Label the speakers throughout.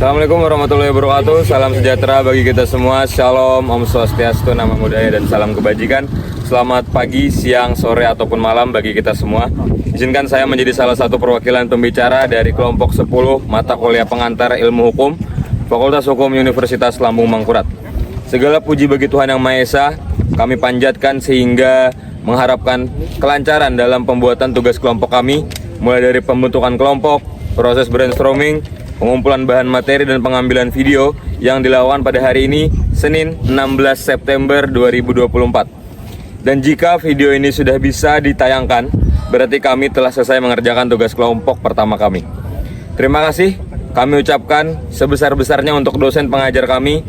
Speaker 1: Assalamualaikum warahmatullahi wabarakatuh. Salam sejahtera bagi kita semua. Shalom, Om Swastiastu, Namo Buddhaya, dan salam kebajikan. Selamat pagi, siang, sore, ataupun malam bagi kita semua. Izinkan saya menjadi salah satu perwakilan pembicara dari kelompok 10 mata kuliah pengantar ilmu hukum Fakultas Hukum Universitas Lambung Mangkurat. Segala puji bagi Tuhan Yang Maha Esa, kami panjatkan sehingga mengharapkan kelancaran dalam pembuatan tugas kelompok kami, mulai dari pembentukan kelompok, proses brainstorming, pengumpulan bahan materi dan pengambilan video yang dilakukan pada hari ini, Senin 16 September 2024. Dan jika video ini sudah bisa ditayangkan, berarti kami telah selesai mengerjakan tugas kelompok pertama kami. Terima kasih kami ucapkan sebesar-besarnya untuk dosen pengajar kami,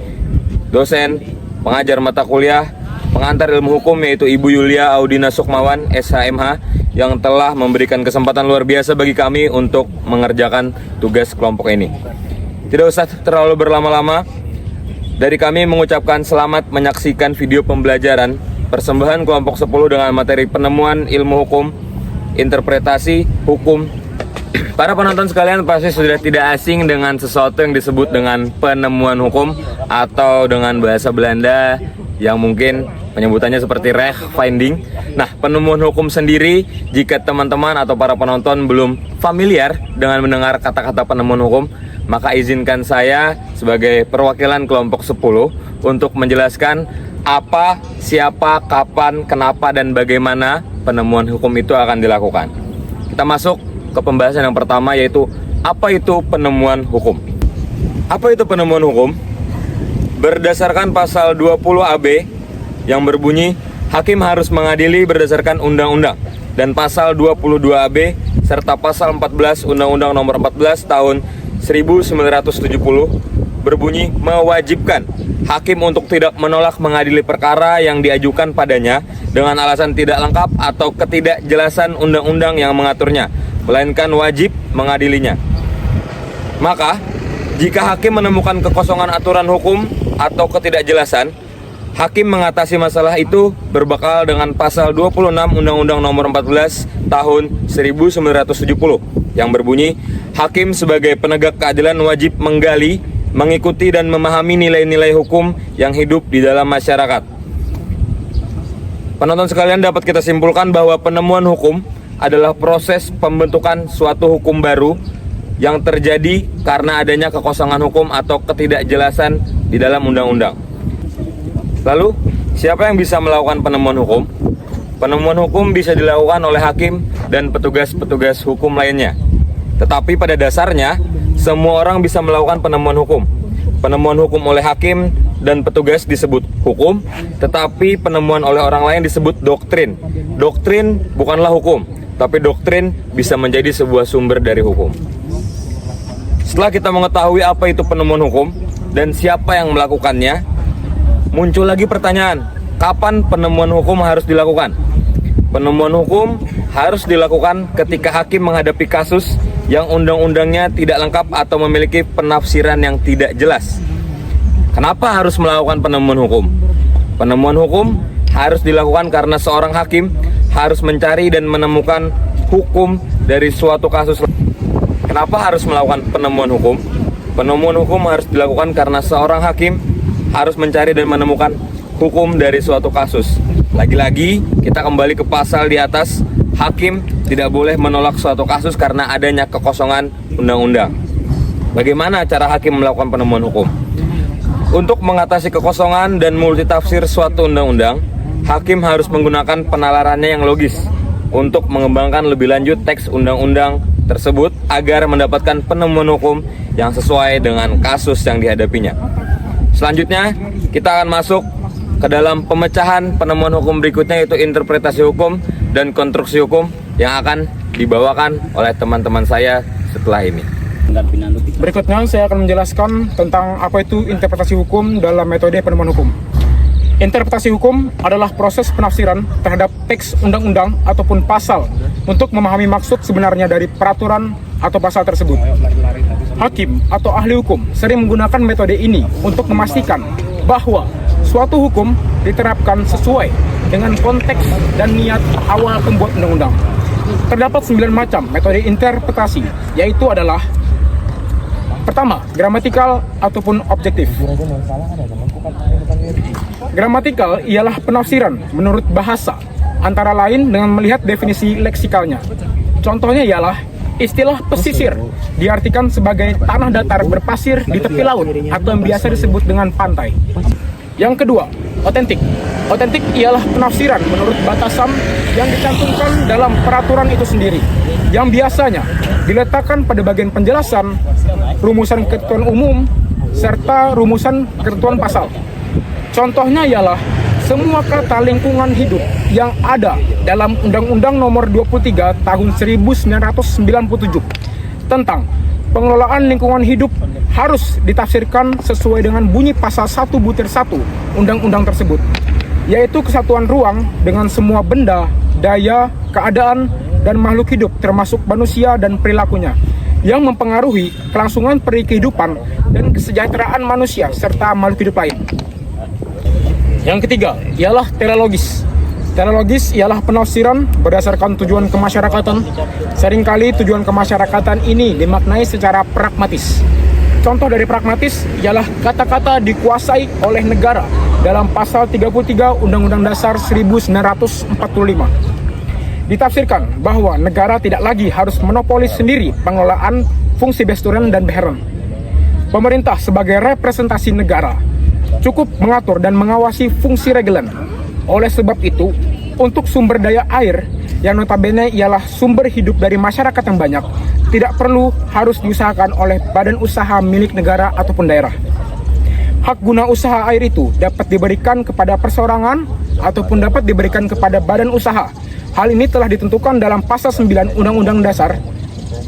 Speaker 1: dosen pengajar mata kuliah pengantar ilmu hukum, yaitu Ibu Yulia Audina Sukmawan, SHMH, yang telah memberikan kesempatan luar biasa bagi kami untuk mengerjakan tugas kelompok ini. Tidak usah terlalu berlama-lama, dari kami mengucapkan selamat menyaksikan video pembelajaran persembahan kelompok 10 dengan materi penemuan ilmu hukum, interpretasi hukum. Para penonton sekalian pasti sudah tidak asing dengan sesuatu yang disebut dengan penemuan hukum, atau dengan bahasa Belanda yang mungkin penyebutannya seperti rechtfinding. Nah, penemuan hukum sendiri, jika teman-teman atau para penonton belum familiar dengan mendengar kata-kata penemuan hukum, maka izinkan saya sebagai perwakilan kelompok 10 untuk menjelaskan apa, siapa, kapan, kenapa, dan bagaimana penemuan hukum itu akan dilakukan. Kita masuk ke pembahasan yang pertama, yaitu apa itu penemuan hukum. Apa itu penemuan hukum? Berdasarkan pasal 20 AB yang berbunyi hakim harus mengadili berdasarkan undang-undang, dan pasal 22 AB serta pasal 14 Undang-Undang Nomor 14 Tahun 1970 berbunyi mewajibkan hakim untuk tidak menolak mengadili perkara yang diajukan padanya dengan alasan tidak lengkap atau ketidakjelasan undang-undang yang mengaturnya, melainkan wajib mengadilinya. Maka, jika hakim menemukan kekosongan aturan hukum atau ketidakjelasan, hakim mengatasi masalah itu berbekal dengan pasal 26 Undang-Undang Nomor 14 Tahun 1970 yang berbunyi, hakim sebagai penegak keadilan wajib menggali, mengikuti, dan memahami nilai-nilai hukum yang hidup di dalam masyarakat. Penonton sekalian, dapat kita simpulkan bahwa penemuan hukum adalah proses pembentukan suatu hukum baru yang terjadi karena adanya kekosongan hukum atau ketidakjelasan di dalam undang-undang. Lalu, siapa yang bisa melakukan penemuan hukum? Penemuan hukum bisa dilakukan oleh hakim dan petugas-petugas hukum lainnya. Tetapi pada dasarnya, semua orang bisa melakukan penemuan hukum. Penemuan hukum oleh hakim dan petugas disebut hukum, tetapi penemuan oleh orang lain disebut doktrin. Doktrin bukanlah hukum, tapi doktrin bisa menjadi sebuah sumber dari hukum. Setelah kita mengetahui apa itu penemuan hukum dan siapa yang melakukannya, muncul lagi pertanyaan, kapan penemuan hukum harus dilakukan? Penemuan hukum harus dilakukan ketika hakim menghadapi kasus yang undang-undangnya tidak lengkap atau memiliki penafsiran yang tidak jelas. Kenapa harus melakukan penemuan hukum? Penemuan hukum harus dilakukan karena seorang hakim harus mencari dan menemukan hukum dari suatu kasus. Kenapa harus melakukan penemuan hukum? Penemuan hukum harus dilakukan karena seorang hakim harus mencari dan menemukan hukum dari suatu kasus. Lagi-lagi kita kembali ke pasal di atas, hakim tidak boleh menolak suatu kasus karena adanya kekosongan undang-undang. Bagaimana cara hakim melakukan penemuan hukum? Untuk mengatasi kekosongan dan multitafsir suatu undang-undang, hakim harus menggunakan penalarannya yang logis untuk mengembangkan lebih lanjut teks undang-undang tersebut agar mendapatkan penemuan hukum yang sesuai dengan kasus yang dihadapinya. Selanjutnya, kita akan masuk ke dalam pemecahan penemuan hukum berikutnya, yaitu interpretasi hukum dan konstruksi hukum yang akan dibawakan oleh teman-teman saya setelah ini.
Speaker 2: Berikutnya saya akan menjelaskan tentang apa itu interpretasi hukum dalam metode penemuan hukum. Interpretasi hukum adalah proses penafsiran terhadap teks undang-undang ataupun pasal untuk memahami maksud sebenarnya dari peraturan atau pasal tersebut. Hakim atau ahli hukum sering menggunakan metode ini untuk memastikan bahwa suatu hukum diterapkan sesuai dengan konteks dan niat awal pembuat undang-undang. Terdapat 9 macam metode interpretasi, yaitu adalah: pertama, Pertama, gramatikal ataupun objektif. Gramatikal ialah penafsiran menurut bahasa, antara lain dengan melihat definisi leksikalnya. Contohnya ialah istilah pesisir diartikan sebagai tanah datar berpasir di tepi laut atau yang biasa disebut dengan pantai. Yang kedua, otentik. Otentik ialah penafsiran menurut batasan yang dicantumkan dalam peraturan itu sendiri, yang biasanya diletakkan pada bagian penjelasan, rumusan ketentuan umum, serta rumusan ketentuan pasal. Contohnya ialah semua kata lingkungan hidup yang ada dalam Undang-Undang Nomor 23 Tahun 1997 tentang pengelolaan lingkungan hidup harus ditafsirkan sesuai dengan bunyi pasal 1 butir 1 undang-undang tersebut, yaitu kesatuan ruang dengan semua benda, daya, keadaan, dan makhluk hidup termasuk manusia dan perilakunya yang mempengaruhi kelangsungan peri kehidupan dan kesejahteraan manusia serta makhluk hidup lain. Yang ketiga ialah teleologis. Teleologis ialah penafsiran berdasarkan tujuan kemasyarakatan. Seringkali tujuan kemasyarakatan ini dimaknai secara pragmatis. Contoh dari pragmatis ialah kata-kata dikuasai oleh negara dalam pasal 33 Undang-Undang Dasar 1945. Ditafsirkan bahwa negara tidak lagi harus monopoli sendiri pengelolaan fungsi besturan dan beheren. Pemerintah sebagai representasi negara cukup mengatur dan mengawasi fungsi regelan. Oleh sebab itu, untuk sumber daya air yang notabene ialah sumber hidup dari masyarakat yang banyak, tidak perlu harus diusahakan oleh badan usaha milik negara ataupun daerah. Hak guna usaha air itu dapat diberikan kepada perseorangan ataupun dapat diberikan kepada badan usaha. Hal ini telah ditentukan dalam pasal 9 Undang-Undang Dasar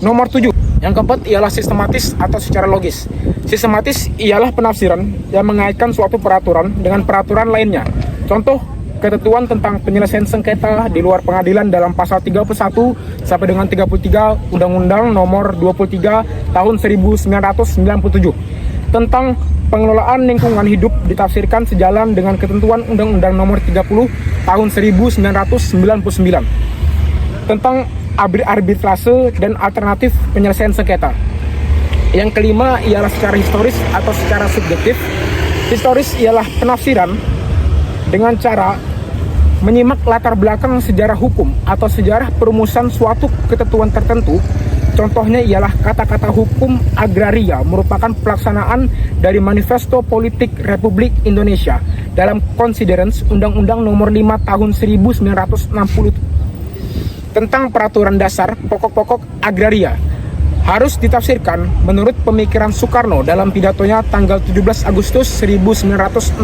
Speaker 2: Nomor 7. Yang keempat ialah sistematis atau secara logis. Sistematis ialah penafsiran yang mengaitkan suatu peraturan dengan peraturan lainnya. Contoh, ketentuan tentang penyelesaian sengketa di luar pengadilan dalam pasal 31 sampai dengan 33 Undang-Undang Nomor 23 Tahun 1997 tentang pengelolaan lingkungan hidup ditafsirkan sejalan dengan ketentuan Undang-Undang Nomor 30 Tahun 1999 tentang arbitrase dan alternatif penyelesaian sengketa. Yang kelima ialah secara historis atau secara subjektif. Historis ialah penafsiran dengan cara menyimak latar belakang sejarah hukum atau sejarah perumusan suatu ketentuan tertentu. Contohnya ialah kata-kata hukum agraria merupakan pelaksanaan dari Manifesto Politik Republik Indonesia dalam Considerance Undang-Undang Nomor 5 Tahun 1960 tentang peraturan dasar pokok-pokok agraria harus ditafsirkan menurut pemikiran Soekarno dalam pidatonya tanggal 17 Agustus 1960.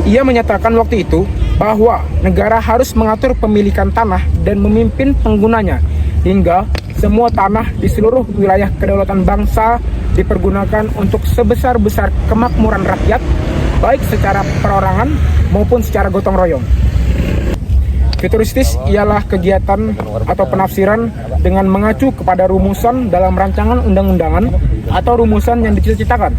Speaker 2: Ia menyatakan waktu itu bahwa negara harus mengatur pemilikan tanah dan memimpin penggunanya hingga semua tanah di seluruh wilayah kedaulatan bangsa dipergunakan untuk sebesar-besar kemakmuran rakyat, baik secara perorangan maupun secara gotong royong. Futuristis ialah kegiatan atau penafsiran dengan mengacu kepada rumusan dalam rancangan undang-undangan atau rumusan yang dicita-citakan.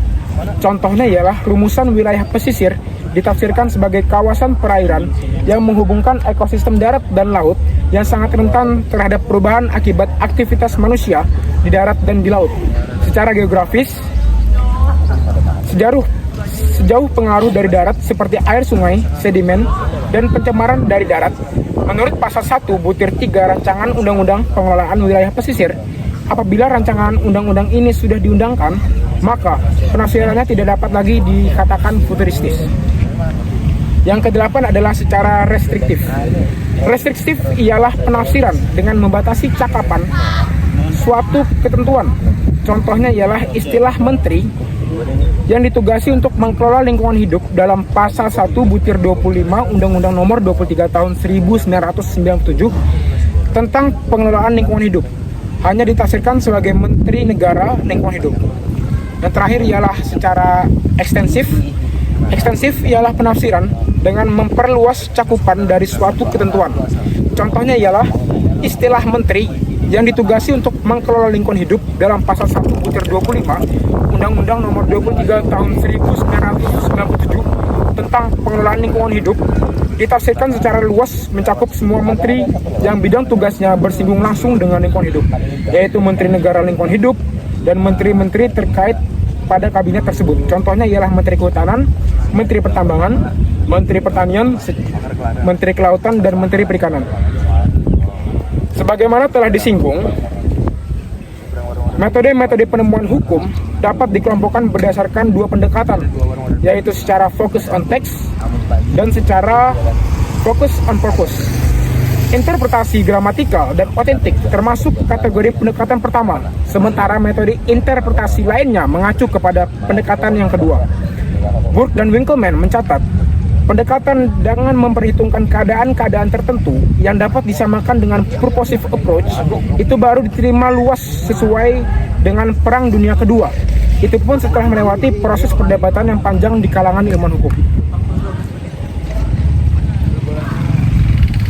Speaker 2: Contohnya ialah rumusan wilayah pesisir ditafsirkan sebagai kawasan perairan yang menghubungkan ekosistem darat dan laut yang sangat rentan terhadap perubahan akibat aktivitas manusia di darat dan di laut. Secara geografis, sejauh pengaruh dari darat seperti air sungai, sedimen, dan pencemaran dari darat, menurut pasal 1 butir 3 rancangan undang-undang pengelolaan wilayah pesisir, apabila rancangan undang-undang ini sudah diundangkan, maka penafsirannya tidak dapat lagi dikatakan futuristis. Yang kedelapan adalah secara restriktif. Restriktif ialah penafsiran dengan membatasi cakapan suatu ketentuan. Contohnya ialah istilah menteri yang ditugasi untuk mengelola lingkungan hidup dalam pasal 1 butir 25 Undang-Undang Nomor 23 Tahun 1997 tentang pengelolaan lingkungan hidup hanya ditafsirkan sebagai Menteri Negara Lingkungan Hidup. Dan terakhir ialah secara ekstensif. Ekstensif ialah penafsiran dengan memperluas cakupan dari suatu ketentuan. Contohnya ialah istilah menteri yang ditugasi untuk mengelola lingkungan hidup dalam pasal 1 butir 25 Undang-Undang Nomor 23 Tahun 1997 tentang pengelolaan lingkungan hidup ditafsirkan secara luas mencakup semua menteri yang bidang tugasnya bersinggung langsung dengan lingkungan hidup, yaitu Menteri Negara Lingkungan Hidup, dan menteri-menteri terkait pada kabinet tersebut. Contohnya ialah Menteri Kehutanan, Menteri Pertambangan, Menteri Pertanian, Menteri Kelautan, dan Menteri Perikanan. Sebagaimana telah disinggung, metode-metode penemuan hukum dapat dikelompokkan berdasarkan dua pendekatan, yaitu secara focus on text dan secara focus on purpose. Interpretasi gramatikal dan otentik termasuk kategori pendekatan pertama, sementara metode interpretasi lainnya mengacu kepada pendekatan yang kedua. Burke dan Winkelmann mencatat, pendekatan dengan memperhitungkan keadaan-keadaan tertentu yang dapat disamakan dengan purposive approach itu baru diterima luas sesuai dengan Perang Dunia Kedua. Itu pun setelah melewati proses perdebatan yang panjang di kalangan ilmuwan hukum.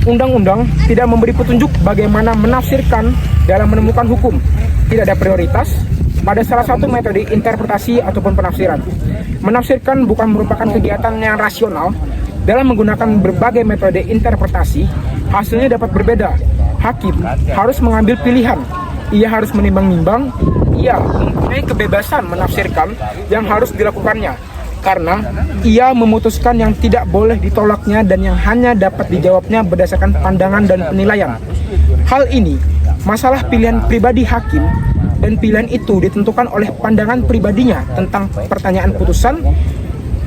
Speaker 2: Undang-undang tidak memberi petunjuk bagaimana menafsirkan dalam menemukan hukum. Tidak ada prioritas pada salah satu metode interpretasi ataupun penafsiran. Menafsirkan bukan merupakan kegiatan yang rasional. Dalam menggunakan berbagai metode interpretasi, hasilnya dapat berbeda. Hakim harus mengambil pilihan. Ia harus menimbang-nimbang. Ia mempunyai kebebasan menafsirkan yang harus dilakukannya, karena ia memutuskan yang tidak boleh ditolaknya dan yang hanya dapat dijawabnya berdasarkan pandangan dan penilaian. Hal ini masalah pilihan pribadi hakim, dan pilihan itu ditentukan oleh pandangan pribadinya tentang pertanyaan putusan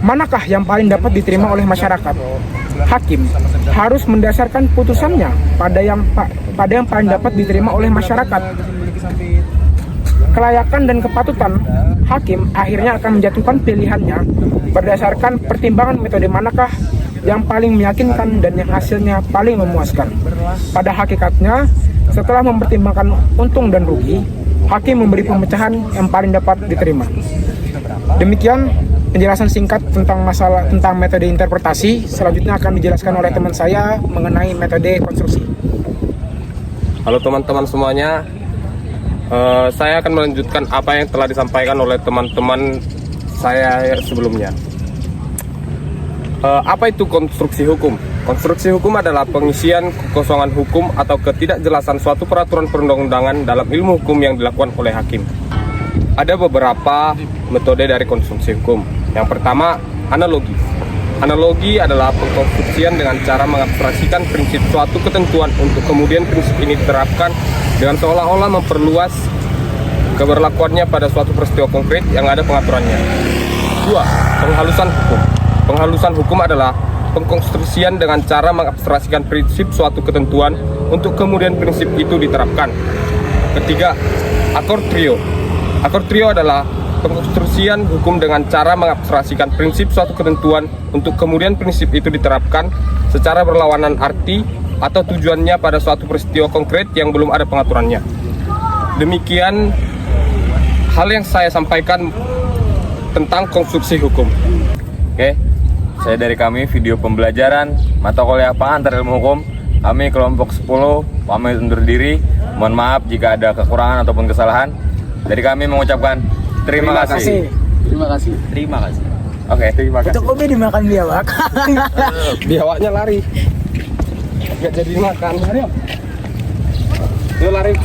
Speaker 2: manakah yang paling dapat diterima oleh masyarakat. Hakim harus mendasarkan putusannya pada yang paling dapat diterima oleh masyarakat. Kelayakan dan kepatutan hakim akhirnya akan menjatuhkan pilihannya berdasarkan pertimbangan metode manakah yang paling meyakinkan dan yang hasilnya paling memuaskan. Pada hakikatnya, setelah mempertimbangkan untung dan rugi, hakim memberi pemecahan yang paling dapat diterima. Demikian penjelasan singkat tentang metode interpretasi. Selanjutnya akan dijelaskan oleh teman saya mengenai metode konstruksi.
Speaker 1: Halo teman-teman semuanya, saya akan melanjutkan apa yang telah disampaikan oleh teman-teman saya sebelumnya. Apa itu konstruksi hukum? Konstruksi hukum adalah pengisian kekosongan hukum atau ketidakjelasan suatu peraturan perundang-undangan dalam ilmu hukum yang dilakukan oleh hakim. Ada beberapa metode dari konstruksi hukum. Yang pertama, analogi. Analogi adalah pengkonstruksian dengan cara mengabstraksikan prinsip suatu ketentuan untuk kemudian prinsip ini diterapkan dengan seolah-olah memperluas keberlakuannya pada suatu peristiwa konkret yang ada pengaturannya. 2. Penghalusan hukum. Penghalusan hukum adalah pengkonstruksian dengan cara mengabstraksikan prinsip suatu ketentuan untuk kemudian prinsip itu diterapkan. 3. Akord trio. Akord trio adalah pengkonstruksian hukum dengan cara mengabstraksikan prinsip suatu ketentuan untuk kemudian prinsip itu diterapkan secara berlawanan arti atau tujuannya pada suatu peristiwa konkret yang belum ada pengaturannya. Demikian hal yang saya sampaikan tentang konstruksi hukum. Oke, saya dari kami video pembelajaran mata kuliah Pengantar Ilmu Hukum. Kami kelompok 10 pamit undur diri. Mohon maaf jika ada kekurangan ataupun kesalahan. Dari kami mengucapkan terima kasih.
Speaker 3: Terima kasih.
Speaker 1: Oke, terima kasih.
Speaker 3: Untuk kopi dimakan biawak.
Speaker 1: Biawaknya lari. Nggak jadi makan. Yuk lari.